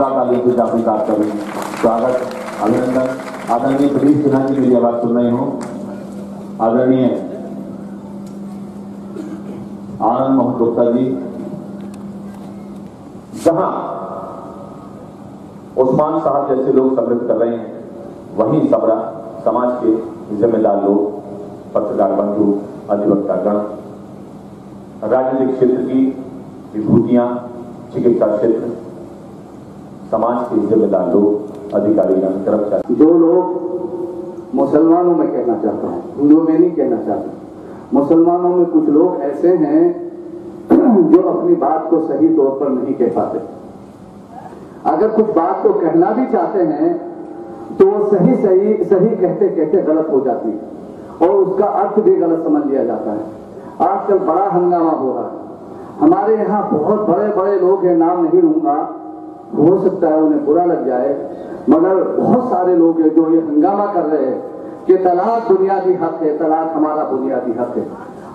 आपातकालीन से अपनी बात कर रही हूँ। स्वागत, अभिनंदन। आदरणीय प्रदीप सिन्हा जी मेरी आवाज सुन रही हूँ। आदरणीय आनंद मोहन गुप्ता जी, जहां उस्मान साहब जैसे लोग सम्मिलित कर रहे हैं, वहीं सबरा समाज के जिम्मेदार लोग, पत्रकार बंधु, अधिवक्तागण, राजनीतिक क्षेत्र की विभूतियां, चिकित्सा क्षेत्र, समाज के जिम्मेदार लोग, अधिकारीगण, कर्मचारी, जो लोग मुसलमानों में कहना चाहता हूं, हिंदुओं में नहीं कहना चाहता, मुसलमानों में कुछ लोग ऐसे हैं जो अपनी बात को सही तौर पर नहीं कह पाते। अगर कुछ बात को कहना भी चाहते हैं तो वो सही कहते कहते गलत हो जाती है और उसका अर्थ भी गलत समझ लिया जाता है। आजकल बड़ा हंगामा हो रहा है। हमारे यहाँ बहुत बड़े बड़े लोग हैं, नाम नहीं लूंगा, हो सकता है उन्हें बुरा लग जाए, मगर बहुत सारे लोग हैं जो ये हंगामा कर रहे हैं कि तलाक बुनियादी हक है, तलाक हमारा बुनियादी हक है,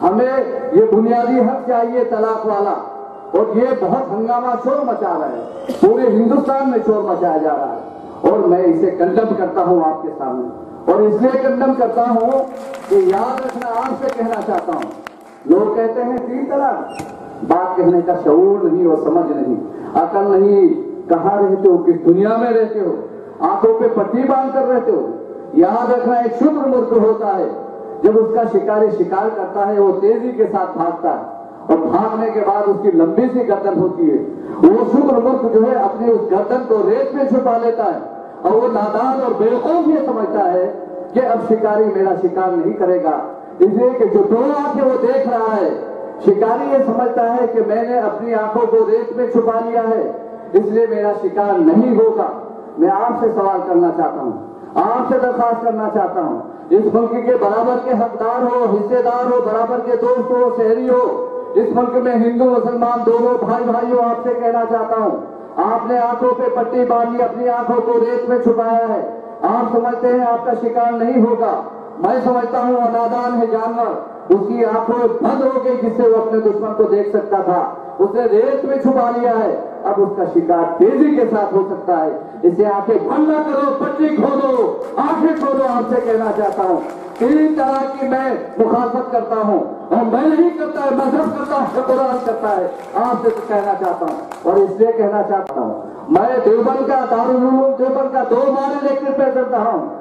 हमें ये बुनियादी हक चाहिए तलाक वाला। और ये बहुत हंगामा शोर मचा रहा है, पूरे हिंदुस्तान में शोर मचाया जा रहा है और मैं इसे कंडम करता हूं आपके सामने। और इसलिए कंडम करता हूं कि याद रखना, आपसे कहना चाहता हूं, लोग कहते हैं 3 तलाक, बात कहने का शऊर नहीं और समझ नहीं, अकल नहीं। कहां रहते हो, किस दुनिया में रहते हो, आंखों पे पट्टी बांध कर रहते हो। याद रखना, एक शुक्र मूर्ख होता है, जब उसका शिकारी शिकार करता है वो तेजी के साथ भागता है और भागने के बाद उसकी लंबी सी गर्दन होती है। वो शुक्र मूर्ख जो है अपनी उस गर्दन को रेत में छुपा लेता है और वो नादान और बेवकूफ ये समझता है कि अब शिकारी मेरा शिकार नहीं करेगा। इसलिए कि जो 2 आंखें वो देख रहा है, शिकारी ये समझता है कि मैंने अपनी आंखों को रेत में छुपा लिया है, इसलिए मेरा शिकार नहीं होगा। मैं आपसे सवाल करना चाहता हूँ, आपसे दरखास्त करना चाहता हूँ, इस मुल्क के बराबर के हकदार हो, हिस्सेदार हो, बराबर के दोस्त हो, शहरी हो, इस मुल्क में हिंदू मुसलमान दोनों भाई भाई हो, आपसे कहना चाहता हूँ, आपने आंखों पे पट्टी बांधी, अपनी आंखों को रेत में छुपाया है। आप समझते हैं आपका शिकार नहीं होगा, मैं समझता हूँ नादान है जानवर, उसकी आंखों बंद हो गई जिससे वो अपने दुश्मन को देख सकता था, उसने रेत में छुपा लिया है, अब उसका शिकार तेजी के साथ हो सकता है। इसे आंखें बंद ना करो, पट्टी खोलो, आंखें खोलो। आपसे कहना चाहता हूँ, 3 तलाक की मैं मुखालफत करता हूँ और मैं नहीं करता है, मजहब करता है, कुरान करता है। आपसे तो कहना चाहता हूँ और इसलिए कहना चाहता हूँ, मैं देवबंद का दारुल उलूम देवबंद का 2 बार इलेक्टेड प्रेसिडेंट रहा हूँ,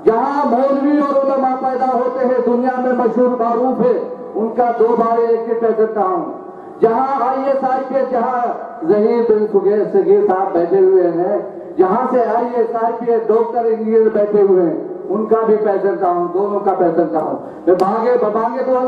जहाँ मौलवी और उलमा पैदा होते हैं, दुनिया में मशहूर मारूफ है, उनका 2 बार इलेक्टेड प्रेसिडेंट रहा हूँ। जहाँ IAS IPS, जहाँ ज़हीर बिन सगीर साहब बैठे हुए हैं, जहाँ से IAS IPS डॉक्टर इंजीनियर बैठे हुए हैं, उनका भी प्रेसिडेंट रहा हूँ, दोनों का प्रेसिडेंट रहा हूँ। मैं बांगे तो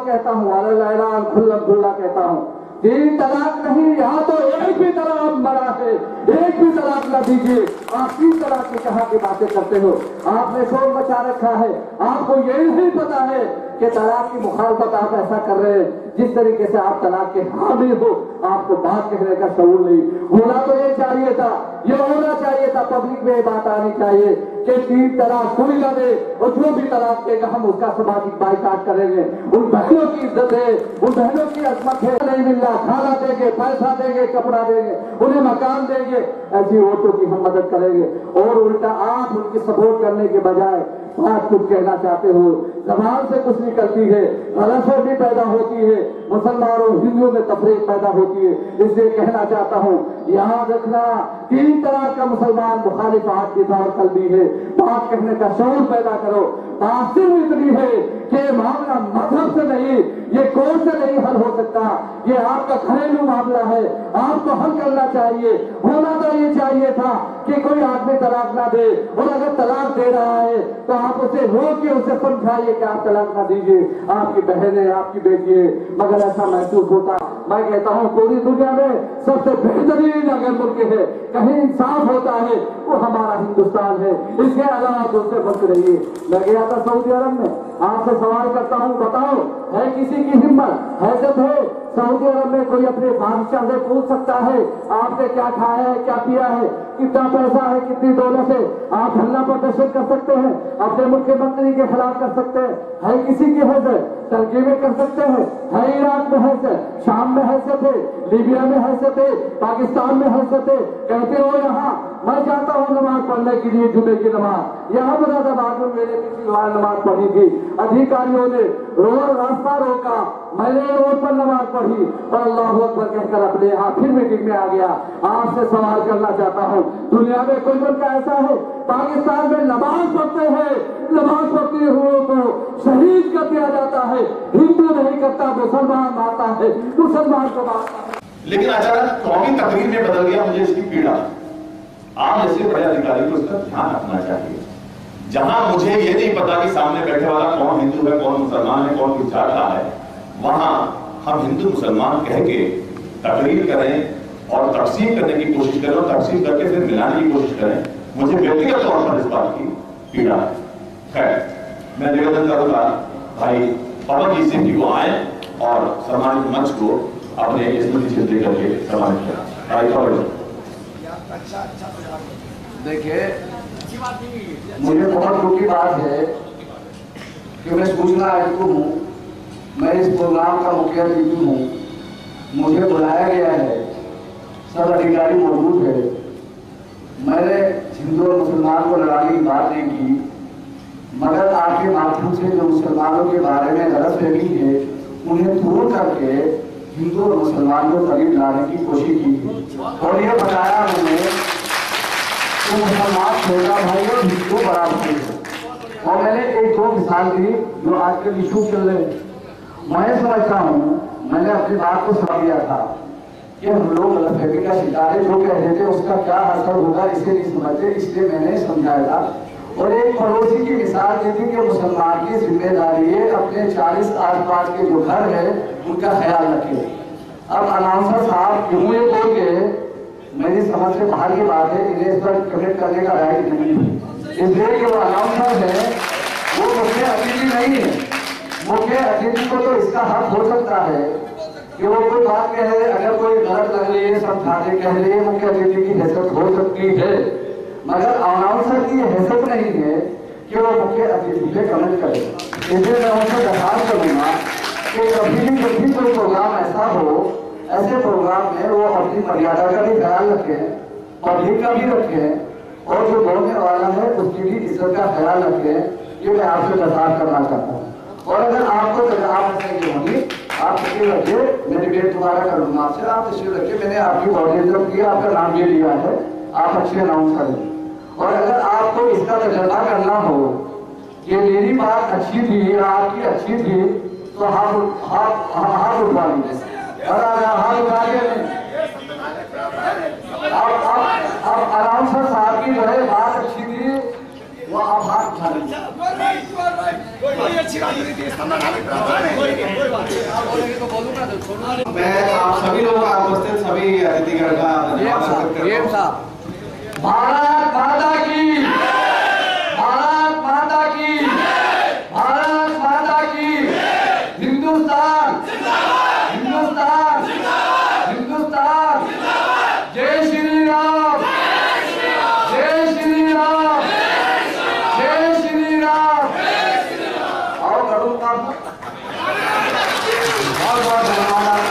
कहता हूँ, अल्लाह खुल्ला खुल्ला कहता हूँ। 3 तलाक नहीं, यहाँ तो एक भी तलाक मरा है, एक भी तलाक न दीजिए। आप 3 तलाक की कहाँ की बातें करते हो? आपने शोर मचा रखा है, आपको यही नहीं पता है कि तलाक की मुखालफत आप ऐसा कर रहे हैं जिस तरीके से आप तलाक के हामी हो, आपको बात कहने का शऊर नहीं। होना तो ये चाहिए था, ये होना चाहिए था, पब्लिक में ये बात आनी चाहिए कि 3 तलाक कोई न दे और जो भी तलाक देगा हम उसका सामाजिक बाइकाट करेंगे। उन बहनों की इज्जत है, उन बहनों की अजमत है, नहीं मिल रहा, खाना देंगे, पैसा देंगे, कपड़ा देंगे, उन्हें मकान देंगे, ऐसी औरतों की हम मदद करेंगे। और उल्टा आप उनकी सपोर्ट करने के बजाय बात कुछ कहना चाहते हो, जबान से कुछ निकलती है, गलतफहमी पैदा होती है, मुसलमानों हिंदुओं में तफरीक पैदा होती है। इसलिए कहना चाहता हूँ, याद रखना, 3 तरह का मुसलमान मुखालिफ आज की दौर कल भी है। बात कहने का शऊर पैदा करो। बात सिर्फ इतनी है कि मामला मजहब से नहीं, ये कोर्ट से नहीं हल हो सकता, ये आपका घरेलू मामला है, आपको हल करना चाहिए। होना तो ये चाहिए था कि कोई आदमी तलाक ना दे, और अगर तलाक दे रहा है तो आप उसे रोक के उसे समझाइए कि आप तलाक ना दीजिए, आपकी बहन है, आपकी बेटी है। मगर ऐसा महसूस होता, मैं कहता हूँ पूरी दुनिया में सबसे बेहतरीन अगर मुल्क है, कहीं इंसाफ होता है, वो हमारा हिंदुस्तान है। इसके अलावा दूसरे मुल्क रहिए। मैं गया गया था सऊदी अरब में। आपसे सवाल करता हूँ, बताओ है किसी की हिम्मत, हैसियत है सऊदी अरब में कोई अपने बादशाह से पूछ सकता है आपने क्या खाया है, क्या पिया है, कितना पैसा है, कितनी दौलत है? आप हल्ला प्रदर्शन कर सकते हैं, अपने मुख्यमंत्री के खिलाफ कर सकते हैं, है किसी की हैसियत? तरकीबें कर सकते हैं, है इराक में हैसियत, शाम में हैसियत है, लीबिया में हैसियत है, पाकिस्तान में हैसियत है। कहते हो यहाँ मैं जाता हूँ नमाज पढ़ने के लिए, जुमे की नमाज, यहाँ मुरादाबाद में मैंने पिछली बार नमाज पढ़ी थी, अधिकारियों ने रोड रास्ता रोका, मैंने रोड पर नमाज पढ़ी और अल्लाह अकबर कहकर अपने यहाँ फिर मीटिंग में आ गया। आपसे सवाल करना चाहता हूँ, दुनिया में कोई मुल्क ऐसा है पाकिस्तान में नमाज पढ़ते हैं, नमाज पढ़ते हुए को शहीद कर दिया जाता है, हिंदू नहीं करता, मुसलमान मारता है, मुसलमान को मारता है। लेकिन अचानक कौमी तकरीर में बदल गया, मुझे इसकी पीड़ा। आप जैसे बड़े अधिकारी को इसका ध्यान रखना चाहिए। जहां मुझे ये नहीं पता कि सामने बैठे वाला कौन हिंदू है, कौन मुसलमान है, कौन किस जात का है, वहां हम हिंदू मुसलमान कह के तकरीर करें और तकसीम करने की कोशिश करें और तकसीम करके फिर मिलाने की कोशिश करें, मुझे व्यक्तिगत तौर पर इस बात की पीड़ा है। खैर, मैं निवेदन करूंगा भाई पवन जी सिंह जी को आए और सम्मानित मंच को अपने स्मृति चिन्ह करके सम्मानित करें। भाई पवन जी। देखिए, मुझे बहुत दुख की बात है कि मैं सूचना आयुक्त हूँ, मैं इस प्रोग्राम का मुख्य अतिथि हूँ, मुझे बुलाया गया है, सब अधिकारी मौजूद है, मैंने हिंदू और मुसलमान को लड़ाने की बात नहीं की, मगर आपके माध्यम से जो मुसलमानों के बारे में गलतफहमी है उन्हें दूर करके हिंदू और मुसलमान को करीब लाने की कोशिश की और ये बताया उन्होंने कि मुसलमान छोटा भाई और हिंदू बड़ा भाई है। और मैंने एक दो मिसाल दी जो आजकल इशू चल रहे हैं। मैं समझता हूँ, मैंने अपनी बात को समझ लिया था कि हम लोग गलतफहमी का शिकार है, जो कह रहे थे उसका क्या असर होगा इसे नहीं समझते, इसलिए मैंने समझाया था। और एक पड़ोसी की मिसाल दी थी कि मुसलमान की जिम्मेदारी है अपने 40 आसपास के जो घर है उनका ख्याल रखे। अब अनाउंसर साहब क्यों ये बोल के, मेरी समझ से बाहर की बात है, इन्हें इस पर कमेंट करने का राइट नहीं है, इसलिए कि वो अनाउंसर है वो मुख्य अतिथि नहीं है। मुख्य अतिथि को तो इसका हक हो सकता है कि वो कोई बात कह रहे, अगर कोई गलत लग रही है समझाने कह रही है, मुख्य अतिथि की हैसियत हो सकती है, मगर अनाउंसर की हैसियत नहीं है कि वो मुख्य अतिथि पे कमेंट करे। इसलिए मैं उनसे दरखास्त करूंगा कि कभी भी जब भी कोई प्रोग्राम ऐसा हो, ऐसे प्रोग्राम में वो अपनी मर्यादा का भी ख्याल रखें, पब्लिक का भी रखें और जो बोलने वाला है उसकी भी इज्जत का ख्याल रखें। ये मैं आपसे दरखास्त करना चाहता हूँ। और अगर आपको आप ऐसे होंगी, आप तस्वीर रखिए, मैं डिबेट दोबारा करूंगा आपसे, आप तस्वीर रखिए, मैंने आपकी कोऑर्डिनेशन किया, आपका नाम भी लिया है, आप अच्छे अनाउंसर हैं। और अगर आपको इसका तजर्बा करना हो कि मेरी बात अच्छी थी या आपकी अच्छी थी, तो हाथ उठवा लीजिए। और अगर हाथ उठा के आप अनाउंसर साहब की जो है बात अच्छी थी, वो आप हाथ उठा लीजिए। मैं आप सभी लोगों का उपस्थित सभी अतिथिगण का धन्यवाद करता हूं। भारत माता की, भारत माता की, भारत माता की, हिंदुस्तान, हिंदुस्तान, हिंदुस्तान, जय श्री राम, जय श्री राम, जय श्री राम। और करूँगा बहुत धन्यवाद।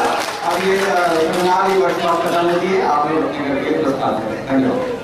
अब ये सेमिनार वर्कशॉप खत्म होती है, आप लोग अपने घर के प्रस्थान करें। धन्यवाद।